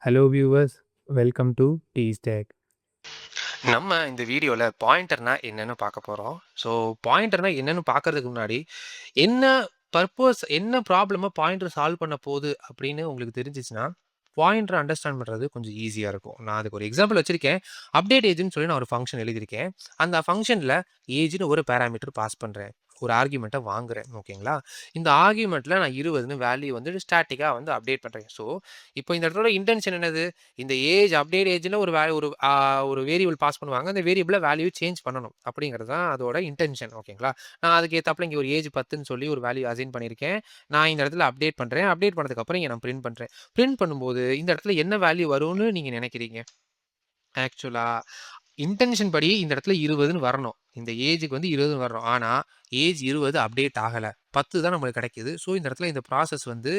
Hello viewers, welcome to T-Stack. நம்ம இந்த வீடியோல பாயிண்டர்னா என்னன்னு பார்க்க போறோம். ஸோ பாயிண்டர்னா என்னன்னு பார்க்கறதுக்கு முன்னாடி, என்ன பர்ப்போஸ் என்ன ப்ராப்ளம பாயிண்டர் சால்வ் பண்ண போது அப்படின்னு உங்களுக்கு தெரிஞ்சுச்சுன்னா, பாயிண்டர அண்டர்ஸ்டாண்ட் பண்றது கொஞ்சம் ஈஸியா இருக்கும். நான் அதுக்கு ஒரு எக்ஸாம்பிள் வச்சிருக்கேன். அப்டேட் ஏஜ்ன்னு சொல்லி நான் ஒரு ஃபங்ஷன் எழுதியிருக்கேன். அந்த ஃபங்ஷன்ல ஏஜ்ன்னு ஒரு பாராமீட்டர் பாஸ் பண்றேன். ஒரு ஆர்குமென்ட்ட வாங்குறேன். ஓகேங்களா? இந்த ஆர்குமென்ட்ல நான் 20ன்னு வேல்யூ வந்து ஸ்டாட்டிக்கா வந்து அப்டேட் பண்றேன். ஸோ, இப்போ இந்த இடத்தோட இன்டென்ஷன் என்னது? இந்த ஏஜ் அப்டேட் ஏஜ்ல ஒரு ஒரு வேரியபிள் பாஸ் பண்ணுவாங்க. அந்த வேரியபிள்ல வேல்யூ சேஞ்ச் பண்ணணும். அப்படிங்கிறது தான் அதோட இன்டென்ஷன். ஓகேங்களா? நான் அதுக்கு ஏத்தாப்புல இங்க ஒரு ஏஜ் 10ன்னு சொல்லி ஒரு வேல்யூ அசைன் பண்ணியிருக்கேன். நான் இந்த இடத்துல அப்டேட் பண்றேன். அப்டேட் பண்ணதுக்கு அப்புறம் இங்க நான் பிரிண்ட் பண்றேன். பிரிண்ட் பண்ணும்போது இந்த இடத்துல என்ன வேல்யூ வரும்னு நீங்க நினைக்கிறீங்க? ஆக்சுவலா இன்டென்ஷன் படி இந்த இடத்துல 20ன்னு வரணும். இந்த ஏஜ்க்கு வந்து 20ன்னு வரணும். ஆனா, ஏஜ் 20 அப்டேட் ஆகல. 10 தான் நம்மளுக்கு கிடைக்குது. ஸோ, இந்த இடத்துல இந்த ப்ராசஸ் வந்து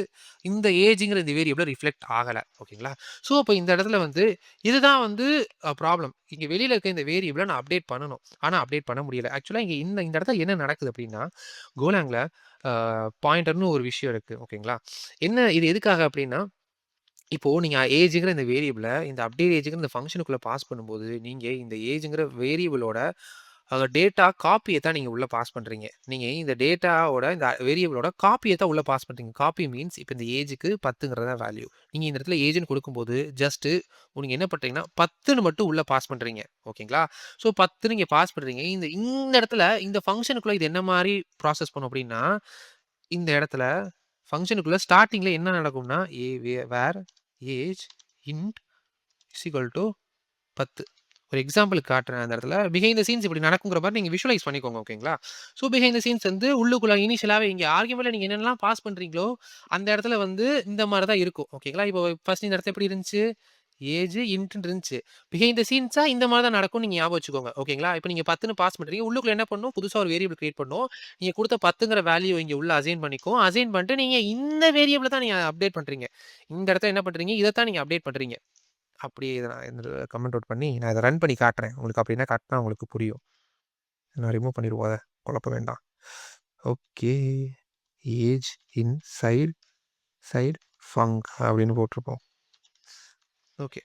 இந்த ஏஜ்ங்கிற இந்த வேரியபிள்ல ரிஃப்ளெக்ட் ஆகல. ஓகேங்களா? ஸோ, அப்ப இந்த இடத்துல வந்து இதுதான் வந்து ப்ராப்ளம். இங்க வெளியில இருக்க இந்த வேரியபிள நான் அப்டேட் பண்ணணும். ஆனா, அப்டேட் பண்ண முடியல. ஆக்சுவலா இங்க இந்த இந்த இடத்துல என்ன நடக்குது அப்டின்னா, கோலாங்ல அ பாயிண்டர்ன்னு ஒரு விஷயம் இருக்கு. ஓகேங்களா? என்ன இது எதுக்காக அப்டின்னா, இப்போ நீங்க ஏஜ்ங்கிற இந்த வேரியபிள இந்த அப்டேட் ஏஜ்ங்கிற இந்த ஃபங்ஷனுக்குள்ள பாஸ் பண்ணும்போது, நீங்க இந்த ஏஜ்ங்கிற வேரியபிளோட டேட்டா காப்பிய தான் நீங்க உள்ள பாஸ் பண்றீங்க. நீங்க இந்த டேட்டாவோட இந்த வேரியபிளோட காப்பிய தான் உள்ள பாஸ் பண்றீங்க. காப்பி மீன்ஸ் இப்ப இந்த ஏஜ்க்கு 10ங்கிறது தான் வேல்யூ. நீங்க இந்த இடத்துல ஏஜ்ன்னு குடுக்கும்போது, ஜஸ்ட் நீங்க என்ன பண்றீங்கன்னா, 10ன்னு மட்டும் உள்ள பாஸ் பண்றீங்க. ஓகேங்களா? ஸோ 10 நீங்க பாஸ் பண்றீங்க. இந்த இந்த இடத்துல இந்த ஃபங்ஷனுக்குள்ள இது என்ன மாரி ப்ராசஸ் பண்ணும் அப்டின்னா, இந்த இடத்துல ஃபங்ஷனுக்குள்ள ஸ்டார்ட்டிங்ல என்ன நடக்கும்னா, where age int is equal to 10. ஒரு எக்ஸாம்பிளுக்கு காட்டுறேன் அந்த இடத்துல. பிஹைண்ட் த சீன்ஸ் இப்படி நடக்குங்கிற மாரி நீங்க விஷுவலைஸ் பண்ணிக்கோங்க. ஓகேங்களா? ஸோ பிஹைண்ட் த சீன்ஸ் வந்து உள்ளுக்குள்ள இனிஷியலாவே இங்க ஆர்குமெண்ட்ல நீங்க என்னென்னலாம் பாஸ் பண்றீங்களோ, அந்த இடத்துல வந்து இந்த மாரி தான் இருக்கும். ஓகேங்களா? இப்போ ஃபர்ஸ்ட் இந்த இடத்துல எப்படி இருந்துச்சு? ஏஜ் இன்ட்ன்னு இருந்துச்சு. பிஹைண்ட் த சீன்ஸா இந்த மாரி தான் நடக்கும்னு நீங்க ஞாபகம் வச்சுக்கோங்க. ஓகேங்களா? இப்ப நீங்க 10ன்னு பாஸ் பண்றீங்க. உள்ளுக்குள்ள என்ன பண்ணும்? புதுசா ஒரு வேரியபிள் கிரியேட் பண்ணும். நீங்க குடுத்த 10ங்கிற வேல்யூ இங்க உள்ள அசைன் பண்ணிக்கும். அசைன் பண்ணிட்டு நீங்க இந்த வேரியபிள தான் நீங்க அப்டேட் பண்றீங்க. இந்த இடத்துல என்ன பண்றீங்க? இத தான் நீங்க அப்டேட் பண்றீங்க. அப்படியே இத நான் இந்த கமெண்ட் அவுட் பண்ணி, நான் இத ரன் பண்ணி காட்டுறேன். உங்களுக்கு அப்படின்னா காட்டுனா உங்களுக்கு புரியும். நான் ரிமூவ் பண்ணிருவோம் அத. குழப்ப வேண்டாம். Okay. Age inside side func அப்படின்னு போட்டிருப்போம். ஓகே.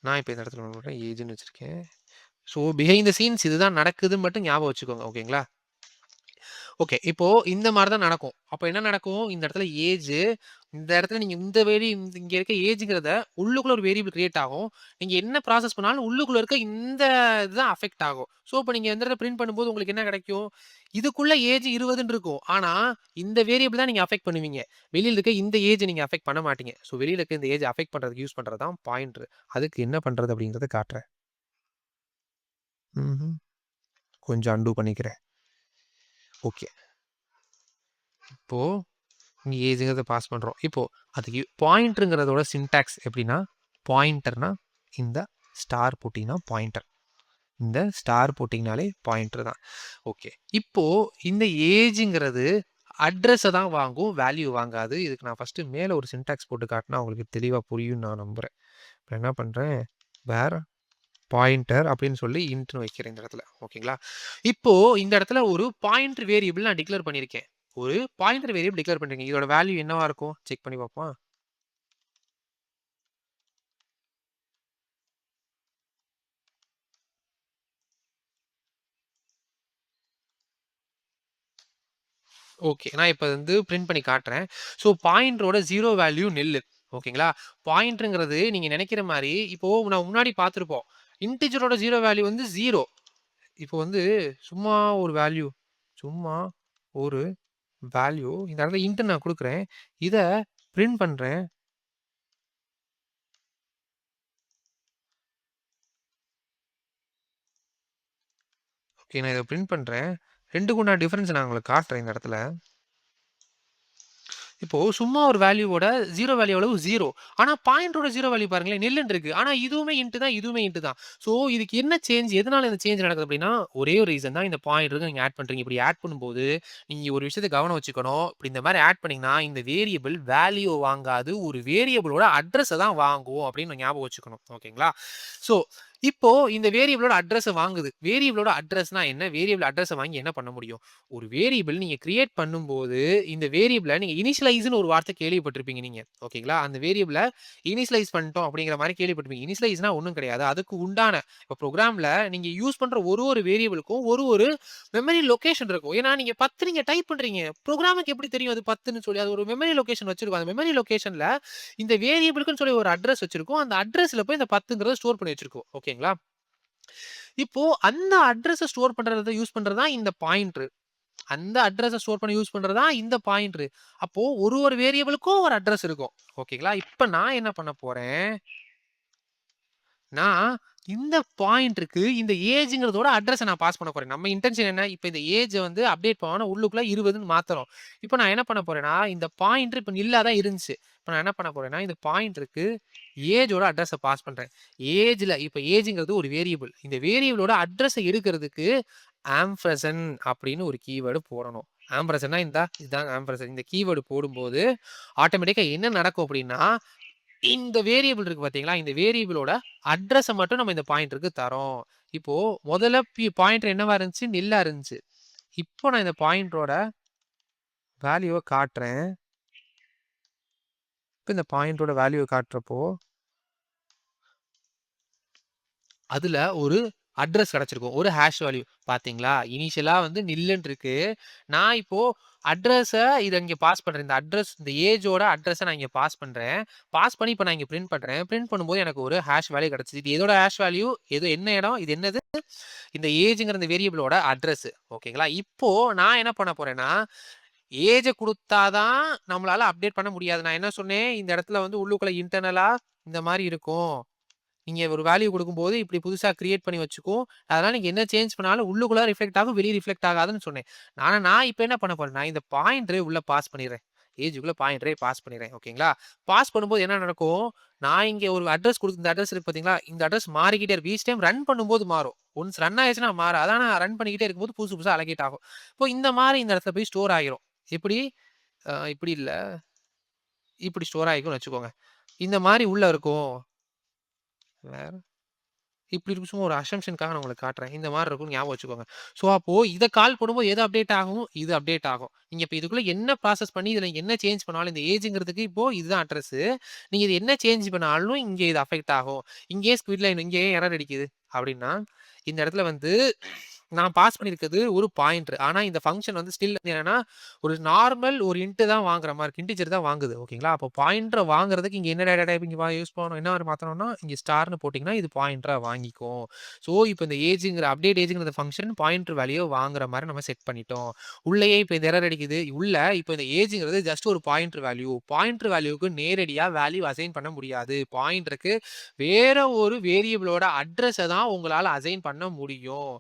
நான் இப்ப இந்த இடத்துல என்ன பண்றேன், ஏஜ்ன்னு வச்சிருக்கேன். ஸோ பிஹைண்ட் த சீன்ஸ் இதுதான் நடக்குதுன்னு மட்டும் ஞாபகம் வச்சுக்கோங்க. ஓகேங்களா? ஓகே. இப்போ இந்த மாரி தான் நடக்கும். அப்ப என்ன நடக்கும்? இந்த இடத்துல ஏஜ் இந்த இடத்துல நீங்க இந்த இங்க இருக்க ஏஜ்ங்கிறத உள்ளுக்குள்ள ஒரு வேரியபிள் கிரியேட் ஆகும். நீங்க என்ன ப்ராசஸ் பண்ணாலும் உள்ளுக்குள்ள இருக்க இந்த இதுதான் அஃபெக்ட் ஆகும். ஸோ, இப்ப நீங்க இந்த இடத்துல பிரிண்ட் பண்ணும்போது உங்களுக்கு என்ன கிடைக்கும்? இதுக்குள்ள ஏஜ் 20ன்னு இருக்கும். ஆனா, இந்த வேரியபிள் தான் நீங்க அஃபெக்ட் பண்ணுவீங்க. வெளியில இருக்க இந்த ஏஜ் நீங்க அஃபெக்ட் பண்ண மாட்டீங்க. ஸோ, வெளியில இருக்க இந்த ஏஜ் அஃபெக்ட் பண்றதுக்கு யூஸ் பண்றது தான் பாயிண்டர். அதுக்கு என்ன பண்றது அப்படிங்கிறத காட்டுறேன். ம்ஹ்ம். கொஞ்சம் அன்டூ பண்ணிக்கிறேன். ஓகே. இப்போ இங்க ஏஜ்ங்கிறத பாஸ் பண்றோம். இப்போ அதுக்கு பாயிண்டர்ங்கிறதோட சின்டாக்ஸ் எப்படின்னா, பாயிண்டர்னா இந்த ஸ்டார் போட்டீங்கன்னா பாயிண்டர். இந்த ஸ்டார் போட்டீங்கனாலே பாயிண்டர் தான். ஓகே. இப்போ இந்த ஏஜ்ங்கிறது அட்ரஸ தான் வாங்கும், வேல்யூ வாங்காது. இதுக்கு நான் ஃபர்ஸ்ட்டு மேல ஒரு சின்டாக்ஸ் போட்டு காட்டுனா உங்களுக்கு தெளிவா புரியும்னு நான் நம்புறேன். இப்ப என்ன பண்றேன், வேர் பாயிண்டர் அப்படின்னு சொல்லி இன்ட்ன்னு வைக்கிறேன் இந்த இடத்துல. ஓகேங்களா? இப்போ இந்த இடத்துல ஒரு பாயிண்டர் வேரியபிள் நான் டிக்ளேர் பண்ணியிருக்கேன். ஒரு பாயிண்டர் வேரியபிள் டிக்ளேர் பண்றீங்க. இதோட வேல்யூ என்னவா இருக்கும்? செக் பண்ணி பார்ப்போமா? ஓகே. நான் இப்ப வந்து பிரிண்ட் பண்ணி காட்டுறேன். ஸோ பாயிண்டரோட 0 வேல்யூ நில்லு. ஓகேங்களா? பாயிண்டர்ங்கிறது நீங்க நெனைக்கிற மாரி இப்போ நான் முன்னாடி பார்த்திருப்போம். இன்டிஜரோட 0 வேல்யூ வந்து 0. இப்போ வந்து சும்மா ஒரு வேல்யூ சும்மா ஒரு வேல்யூ இந்த இடத்துல இன்ட் நான் குடுக்குறேன். இத பிரிண்ட் பண்றேன். ஓகே. நான் இத பிரிண்ட் பண்றேன். 2க்கும் உண்டான டிஃபரன்ஸ் நான் உங்களுக்கு காட்டுறேன் இந்த இடத்துல. இப்போ சும்மா ஒரு வேல்யூவோட 0 வேல்யூ எவ்வளவு 0. ஆனா பாயிண்டரோட 0 வேல்யூ பாருங்களேன் நில்லுன்னு இருக்கு. ஆனா இதுவுமே இன்ட் தான், இதுவுமே இன்ட் தான். ஸோ இதுக்கு என்ன சேஞ்ச்? எதனால இந்த சேஞ்ச் நடக்குது அப்டின்னா, ஒரே ஒரு ரீசன் தான் இந்த பாயிண்டருக்கு நீங்க ஆட் பண்றீங்க. இப்படி ஆட் பண்ணும்போது, நீங்க ஒரு விஷயத்த கவனம் வச்சுக்கணும். இப்படி இந்த மாரி ஆட் பண்ணீங்கன்னா, இந்த வேரியபிள் வேல்யூ வாங்காது. ஒரு வேரியபிளோட அட்ரஸ தான் வாங்கும் அப்படின்னு ஞாபகம் வச்சுக்கணும். ஓகேங்களா? ஸோ இப்போ இந்த வேரியபிளோட அட்ரஸ வாங்குது. வேரியபிளோட அட்ரஸ்னா என்ன? வேரியபிள் அட்ரஸ வாங்கி என்ன பண்ண முடியும்? ஒரு வேரியபிள் நீங்க கிரியேட் பண்ணும்போது, இந்த வேரியபிள நீங்க இனிஷியலைஸ்ன்னு ஒரு வார்த்தை கேள்விப்பட்டிருப்பீங்க நீங்க. ஓகேங்களா? அந்த வேரியபிள இனிஷியலைஸ் பண்ணிட்டோம் அப்படிங்கிற மாரி கேள்விப்பட்டிருப்பீங்க. இனிஷியலைஸ்னா ஒண்ணும் கிடையாது. அதுக்கு உண்டான இப்ப ப்ரோகிராம்ல நீங்க யூஸ் பண்ற ஒரு வேரியபிளுக்கும் ஒரு மெமரி லொகேஷன் இருக்கும். ஏன்னா நீங்க 10 நீங்க டைப் பண்றீங்க. ப்ரோகிராமுக்கு எப்படி தெரியும் அது 10ன்னு சொல்லி? அது ஒரு மெமரி லொகேஷன் வச்சிருக்கும். அந்த மெமரி லொகேஷன்ல இந்த வேரியபிளுக்குன்னு சொல்லி ஒரு அட்ரஸ் வச்சிருக்கும். அந்த அட்ரஸ்ல போய் இந்த 10ங்கிறத ஸ்டோர் பண்ணி வச்சிருக்கும். ஓகேங்களா? இப்போ அந்த அட்ரஸ ஸ்டோர் பண்றத யூஸ் பண்றது தான் இந்த பாயிண்டர். அந்த அட்ரஸ ஸ்டோர் பண்ணி யூஸ் பண்றது தான் இந்த பாயிண்டர். அப்போ ஒரு வேரியபிளுக்கும் ஒரு அட்ரஸ் இருக்கும். ஓகேங்களா? இப்ப நான் என்ன பண்ண போறேன்? நான் இந்த பாயிண்டருக்கு இந்த ஏஜ்ங்கிறதோட அட்ரஸ நான் பாஸ் பண்ண போறேன். நம்ம இன்டென்ஷன் என்ன? இப்ப இந்த ஏஜ வந்து அப்டேட் பண்ணோம்னா உள்ளுக்குள்ள 20ன்னு மாத்துறோம். இப்ப நான் என்ன பண்ண போறேன்னா, இந்த பாயிண்டர் இப்ப நில்லா தான் இருந்துச்சு. இப்ப நான் என்ன பண்ண போறேன்னா, இந்த பாயிண்டருக்கு ஏஜோட அட்ரஸ பாஸ் பண்றேன். இப்ப ஏஜ்ங்கிறது ஒரு வேரியபிள். இந்த வேரியபிளோட அட்ரஸ எடுக்கிறதுக்கு ஆம்பர்சண்ட் அப்படின்னு ஒரு கீவேர்ட் போடணும். ஆம்பர்சண்ட்னா இதான் ஆம்பர்சண்ட். இந்த கீவேர்ட் போடும்போது ஆட்டோமேட்டிக்கா என்ன நடக்கும் அப்படின்னா, இந்த வேரியபிள் இருக்கு பார்த்தீங்களா? இந்த வேரியபிளோட அட்ரஸ மட்டும் நம்ம இந்த பாயிண்டருக்கு தர்றோம். இப்போ முதல்ல பாயிண்டர் என்னவா இருந்துச்சு? நில்லா இருந்துச்சு. இப்போ நான் இந்த பாயிண்டரோட வேல்யூவ காட்டுறேன். இப்ப இந்த பாயிண்டரோட வேல்யூவ காட்டுறப்போ, அதுல ஒரு அட்ரஸ் கிடைச்சிருக்கும். ஒரு ஹாஷ் வேல்யூ. பார்த்தீங்களா? இனிஷியலா வந்து நில்லுன்னு இருக்கு. நான் இப்போ இத இங்க பாஸ் பண்றேன். இந்த ஏஜோட அட்ரஸ நான் இங்க பாஸ் பண்றேன். பாஸ் பண்ணி இப்ப நான் இங்க பிரிண்ட் பண்றேன். பிரிண்ட் பண்ணும்போது எனக்கு ஒரு ஹாஷ் வேல்யூ கிடைச்சது. இது எதோட ஹாஷ் வேல்யூ? என்ன இடம்? இது என்னது? இந்த ஏஜ்ங்கிற இந்த வேரியபிளோட அட்ரஸ். ஓகேங்களா? இப்போ நான் என்ன பண்ண போறேன்னா, ஏஜ குடுத்தா தான் நம்மளால அப்டேட் பண்ண முடியாது. நான் என்ன சொன்னேன்? இந்த இடத்துல வந்து உள்ளுக்குள்ள இன்டர்னலா இந்த மாரி இருக்கும். நீங்க ஒரு வேல்யூ குடுக்கும்போது இப்படி புதுசா கிரியேட் பண்ணி வச்சுக்கும். அதனால நீங்க என்ன சேஞ்ச் பண்ணாலும் உள்ளுக்குள்ள ரிஃப்ளெக்ட் ஆகும். வெளிய ரிஃப்ளெக்ட் ஆகாதுன்னு சொன்னேன். ஆனா நான் இப்ப என்ன பண்ண போறேன்னா, இந்த பாயிண்டர உள்ள பாஸ் பண்ணிர்றேன். ஏஜ்க்குள்ள பாயிண்டரே பாஸ் பண்ணிர்றேன். ஓகேங்களா? பாஸ் பண்ணும்போது என்ன நடக்கும்? நான் இங்க ஒரு அட்ரஸ் இந்த அட்ரஸ் இருக்கு பார்த்தீங்களா? இந்த அட்ரஸ் மாறிக்கிட்டே இருக்கும். ஈச் டைம் ரன் பண்ணும்போது மாறும். ஒன்ஸ் ரன் ஆயிருச்சுன்னா மாறாது. ஆனா ரன் பண்ணிக்கிட்டே இருக்கும்போது புதுசு புதுசா அலோகேட் ஆகும். இப்போ இந்த மாரி இந்த இடத்துல போய் ஸ்டோர் ஆயிரும். எப்படி? இப்படி இல்ல. இப்படி ஸ்டோர் ஆயிக்கும்னு வச்சுக்கோங்க. இந்த மாரி உள்ள இருக்கும். வேற இப்படி இருக்கும். சும்மா ஒரு அசம்ப்ஷன்க்காக நான் உங்களுக்கு காட்டுறேன். இந்த மாரி இருக்கும்னு ஞாபகம் வச்சுக்கோங்க. ஸோ, அப்போ இத கால் பண்ணும்போது எது அப்டேட் ஆகும்? இது அப்டேட் ஆகும். நீங்க இப்ப இதுக்குள்ள என்ன ப்ராசஸ் பண்ணி இதுல என்ன சேஞ்ச் பண்ணாலும் இந்த ஏஜ்ங்கிறதுக்கு இப்போ இதுதான் அட்ரஸ். நீங்க இது என்ன சேஞ்ச் பண்ணாலும் இங்க இது அஃபெக்ட் ஆகும். இங்கேயே ஸ்க்விட் லைன் இங்க ஏன் எரர் அடிக்குது? அப்படின்னா, இந்த இடத்துல வந்து நான் பாஸ் பண்ணியிருக்கிறது ஒரு பாயிண்டர். ஆனா இந்த ஃபங்ஷன் வந்து ஸ்டில் என்னன்னா, ஒரு நார்மல் ஒரு தான் வாங்குற மாரி இருக்கு. இன்டிஜர் தான் வாங்குது. ஓகேங்களா? அப்போ பாயிண்டர வாங்குறதுக்கு இங்க என்ன டேட்டா டைப் இங்க யூஸ் பண்ணணும். என்ன மாரி மாத்தணும்னா, இங்க ஸ்டார்ன்னு போட்டீங்கன்னா, இது பாயிண்டரா வாங்கிக்கும். ஸோ, இப்ப இந்த அப்டேட் ஏஜ்ங்கிற ஃபங்ஷன் பாயிண்டர் வேல்யூவ வாங்குற மாரி நம்ம செட் பண்ணிட்டோம். உள்ளயே இப்ப இந்த எரர் அடிக்குது. இப்ப இந்த ஏஜ்ங்கிறது ஜஸ்ட் ஒரு பாயிண்டர் வேல்யூ. பாயிண்டர் வேல்யூக்கு நேரடியா வேல்யூ அசைன் பண்ண முடியாது. பாயிண்டருக்கு வேற ஒரு வேரியபிளோட அட்ரஸ தான் உங்களால அசைன் பண்ண முடியும்.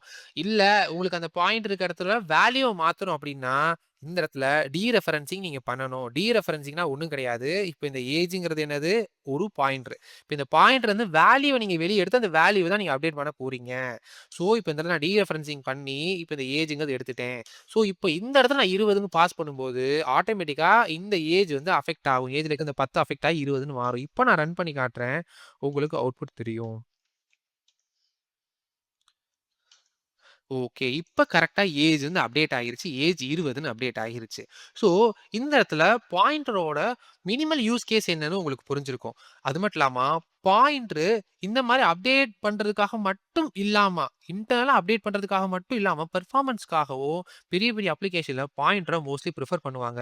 இல்ல உங்களுக்கு அந்த பாயிண்ட் இருக்க இடத்துல வேல்யூவ மாத்தணும் அப்டின்னா, இந்த இடத்துல டீரெஃபரன்சிங் நீங்க பண்ணணும். டீரெஃபரன்சிங்னா ஒண்ணும் கிடையாது. இப்ப இந்த ஏஜ்ங்கிறது என்னது? ஒரு பாயிண்டர். இப்ப இந்த பாயிண்டர் வந்து வேல்யூவ நீங்க வெளிய எடுத்து அந்த வேல்யூவ தான் நீங்க அப்டேட் பண்ண போறீங்க. ஸோ, இப்ப இந்த இடத்துல நான் டீரெஃபரன்சிங் பண்ணி, இப்ப இந்த ஏஜ்ங்கிறது எடுத்துட்டேன். ஸோ, இப்ப இந்த இடத்துல நான் 20ன்னு பாஸ் பண்ணும்போது, ஆட்டோமேட்டிக்கா இந்த ஏஜ் வந்து அஃபெக்ட் ஆகும். ஏஜ்ல இருக்க இந்த 10 அஃபெக்ட் ஆகி 20ன்னு மாறும். இப்ப நான் ரன் பண்ணி காட்டுறேன். உங்களுக்கு அவுட்புட் தெரியும். ஓகே. இப்ப கரெக்ட்டா ஏஜ் வந்து அப்டேட் ஆகிருச்சு. ஏஜ் 20ன்னு அப்டேட் ஆகிருச்சு. ஸோ, இந்த இடத்துல பாயிண்டரோட மினிமல் யூஸ் கேஸ் என்னன்னு உங்களுக்கு புரிஞ்சிருக்கும். அது மட்டும் இல்லாம, பாயிண்டர் இந்த மாரி அப்டேட் பண்றதுக்காக மட்டும் இல்லாம, இன்டர்னலா அப்டேட் பண்றதுக்காக மட்டும் இல்லாம, பெர்ஃபார்மன்ஸ்க்காகவும் பெரிய அப்ளிகேஷன்ல பாயிண்டர மோஸ்ட்லி பிரிஃபர் பண்ணுவாங்க.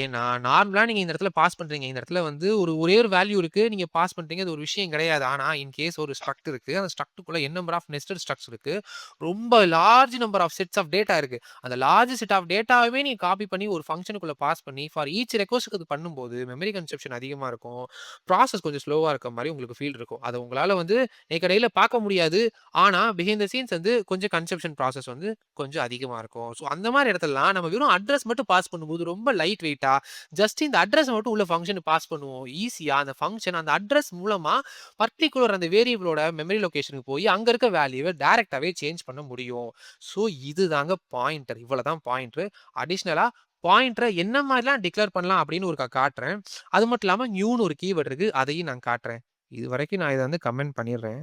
ஏன்னா, நார்மலா நீங்க இந்த இடத்துல பாஸ் பண்றீங்க. இந்த இடத்துல வந்து ஒரே ஒரு வேல்யூ இருக்கு. நீங்க பாஸ் பண்றீங்க. அது ஒரு விஷயம் கிடையாது. ஆனா, இன் கேஸ் ஒரு ஸ்ட்ரக்ட் இருக்கு. அந்த ஸ்ட்ரக்ட்க்குள்ள n number of nested structs இருக்கு. ரொம்ப large number of sets of data இருக்கு. அந்த லார்ஜ் செட் ஆஃப் டேட்டாவவே நீங்க காப்பி பண்ணி ஒரு ஃபங்ஷனுக்குள்ள பாஸ் பண்ணி ஃபார் ஈச் ரெக்வெஸ்ட்க்கு அது பண்ணும்போது மெமரி கன்சப்ஷன் அதிகமா இருக்கும். ப்ராசஸ் கொஞ்சம் ஸ்லோவா இருக்க மாரி உங்களுக்கு ஃபீல் இருக்கும். அத உங்களால வந்து நேக்கடையில பார்க்க முடியாது. ஆனா பிஹைண்ட் த சீன்ஸ் வந்து கொஞ்சம் கன்சப்ஷன் ப்ராசஸ் வந்து கொஞ்சம் அதிகமா இருக்கும். ஸோ அந்த மாரி இடத்துலலாம் நம்ம வெறும் அட்ரஸ் மட்டும் பாஸ் பண்ணும்போது ரொம்ப லைட் வெயிட்டா ஜஸ்ட் இந்த அட்ரஸ் மட்டும் உள்ள ஃபங்ஷனுக்கு பாஸ் பண்ணுவோம். ஈஸியா அந்த ஃபங்ஷன் அந்த அட்ரஸ் மூலமா பர்ட்டிகுலர் அந்த வேரியபிளோட மெமரி லொகேஷனுக்கு போய் அங்க இருக்க வேல்யூவ டைரக்ட்டாவே சேஞ்ச் பண்ண முடியும். ஸோ இதுதாங்க பாயிண்டர். இவ்வளதான் பாயிண்டர். அடிஷனலா பாயிண்டர என்ன மாரிலாம் டிக்ளேர் பண்ணலாம் அப்படின்னு ஒருக்கா காட்டுறேன். அது மட்டும் இல்லாம நியூன்னு ஒரு கீவேர்ட் இருக்கு. அதையும் நான் காட்டுறேன். இதுவரைக்கும் நான் இத வந்து கமெண்ட் பண்ணிடுறேன்.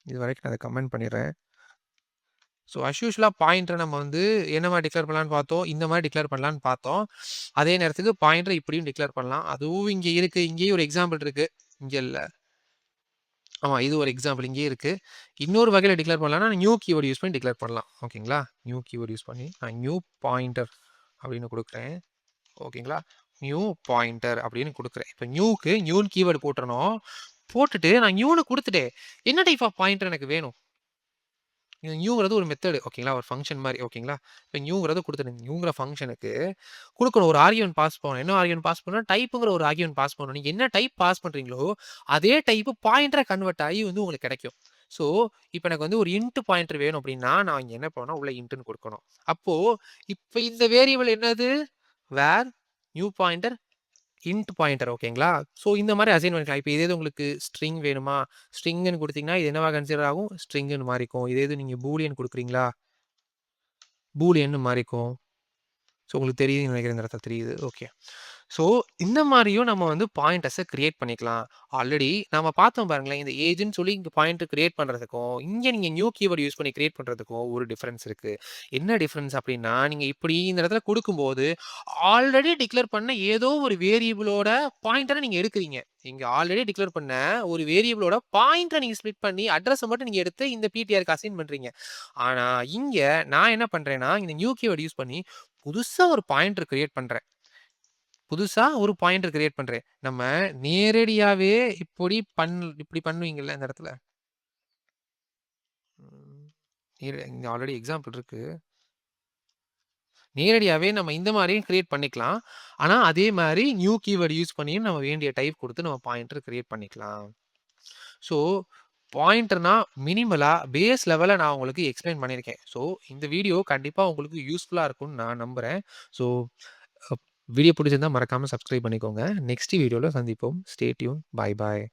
இதுவரைக்கும் நான் அத கமெண்ட் பண்ணிடுறேன். ஸோ அஸ் யூசுவலா பாயிண்டர நம்ம வந்து என்ன மாரி டிக்ளேர் பண்ணலான்னு பார்த்தோம். இந்த மாரி டிக்ளேர் பண்ணலான்னு பார்த்தோம். அதே நேரத்துக்கு பாயிண்டர இப்படியும் டிக்ளேர் பண்ணலாம். அதுவும் இங்க இருக்கு. இங்கேயும் ஒரு எக்ஸாம்பிள் இருக்கு. இங்க இல்ல. ஆமா. இது ஒரு எக்ஸாம்பிள் இங்கேயே இருக்கு. இன்னொரு வகையில டிக்ளேர் பண்ணலாம்னா, நியூ கீவர்ட் யூஸ் பண்ணி டிக்ளேர் பண்ணலாம். ஓகேங்களா? நியூ கீவர்ட் யூஸ் பண்ணி நான் நியூ பாயிண்டர் அப்படின்னு குடுக்குறேன். ஓகேங்களா? நியூ பாயிண்டர் அப்படின்னு குடுக்குறேன். இப்ப நியூக்கு நியூன்னு கீவர்ட் போட்டுறணும். போட்டுட்டு நான் நியூன்னு குடுத்துட்டேன். என்ன டைப் ஆஃப் பாயிண்டர் எனக்கு வேணும்? இந்த நியூங்கிறது ஒரு மெத்தட் ஓகேங்களா? ஒரு ஃபங்ஷன் மாரி ஓகேங்களா? இப்ப நியூங்கிறத குடுத்துட்டேன். நியூங்கிற ஃபங்ஷனுக்கு குடுக்கணும். ஒரு ஆர்கியூமென்ட் பாஸ் பண்ணணும். என்ன ஆர்கியூமென்ட் பாஸ் பண்ணணும்? டைப்ங்கிற ஒரு ஆர்கியூமென்ட் பாஸ் பண்ணணும். நீங்க என்ன டைப் பாஸ் பண்றீங்களோ, அதே டைப் பாயிண்டரா கன்வெர்ட் ஆகி வந்து உங்களுக்கு கிடைக்கும். ஸோ, இப்ப எனக்கு வந்து ஒரு இன்ட் பாயிண்டர் வேணும் அப்டின்னா, நான் இங்க என்ன பண்ணணும்? உள்ள இன்ட்ன்னு குடுக்கணும். அப்போ இப்ப இந்த வேரியபிள் என்னது? வேர் நியூ பாயிண்டர் இன்ட் பாயிண்டர் ஓகேங்களா? ஸோ இந்த மாரி அசைன் பண்ணிக்கலாம். இப்ப இதே இது உங்களுக்கு ஸ்ட்ரிங் வேணுமா? ஸ்ட்ரிங்ன்னு குடுத்தீங்கன்னா, இது என்னவா கன்சிடர் ஆகும்? ஸ்ட்ரிங்ன்னு மாறிக்கும். இதே இது நீங்க பூலியன் குடுக்குறீங்களா? பூலியன்னு மாறிக்கும். ஸோ உங்களுக்கு தெரியுதுன்னு நினைக்கிறேன். இந்த இடத்துல தெரியுது. ஓகே. ஸோ இந்த மாரியும் நம்ம வந்து பாயிண்டர்ஸ கிரியேட் பண்ணிக்கலாம். ஆல்ரெடி நம்ம பார்த்தோம் பாருங்களேன். இந்த ஏஜ்ன்னு சொல்லி இங்க பாயிண்டர் கிரியேட் பண்றதுக்கும், இங்க நீங்க நியூ கீவர்ட் யூஸ் பண்ணி கிரியேட் பண்றதுக்கும் ஒரு டிஃபரன்ஸ் இருக்கு. என்ன டிஃபரன்ஸ் அப்டின்னா, நீங்க இப்டி இந்த இடத்துல குடுக்கும்போது, ஆல்ரெடி டிக்ளேர் பண்ண ஏதோ ஒரு வேரியபிளோட பாயிண்டர நீங்க எடுக்குறீங்க. இங்க ஆல்ரெடி டிக்ளேர் பண்ண ஒரு வேரியபிளோட பாயிண்டர நீங்க ஸ்ப்ளிட் பண்ணி அட்ரஸ மட்டும் நீங்க எடுத்து இந்த பிடிஆர்க்கு அசைன் பண்றீங்க. ஆனா இங்க நான் என்ன பண்றேன்னா, இந்த நியூ கீவர்ட் யூஸ் பண்ணி புதுசா ஒரு பாயிண்டர் கிரியேட் பண்றேன். புதுசா ஒரு பாயிண்டர் கிரியேட் பண்றேன். நம்ம நேரடியாவே இப்படி பண்ணுவீங்கல்ல இந்த இடத்துல. ம். இங்க ஆல்ரெடி எக்ஸாம்பிள் இருக்கு. நேரடியாவே நம்ம இந்த மாரியும் கிரியேட் பண்ணிக்கலாம். ஆனா, அதே மாரி நியூ கீவர்ட் யூஸ் பண்ணியும் நம்ம வேண்டிய டைப் குடுத்து நம்ம பாயிண்டர் கிரியேட் பண்ணிக்கலாம். ஸோ, பாயிண்டர்னா மினிமலா பேஸ் லெவல்ல நான் உங்களுக்கு எக்ஸ்ப்ளைன் பண்ணியிருக்கேன். ஸோ, இந்த வீடியோ கண்டிப்பா உங்களுக்கு யூஸ்ஃபுல்லா இருக்கும்னு நான் நம்புறேன். ஸோ, அ வீடியோ பிடிச்சிருந்தா மறக்காம சப்ஸ்கிரைப் பண்ணிக்கோங்க. நெக்ஸ்ட் வீடியோல சந்திப்போம். Stay tuned. பாய் பாய்.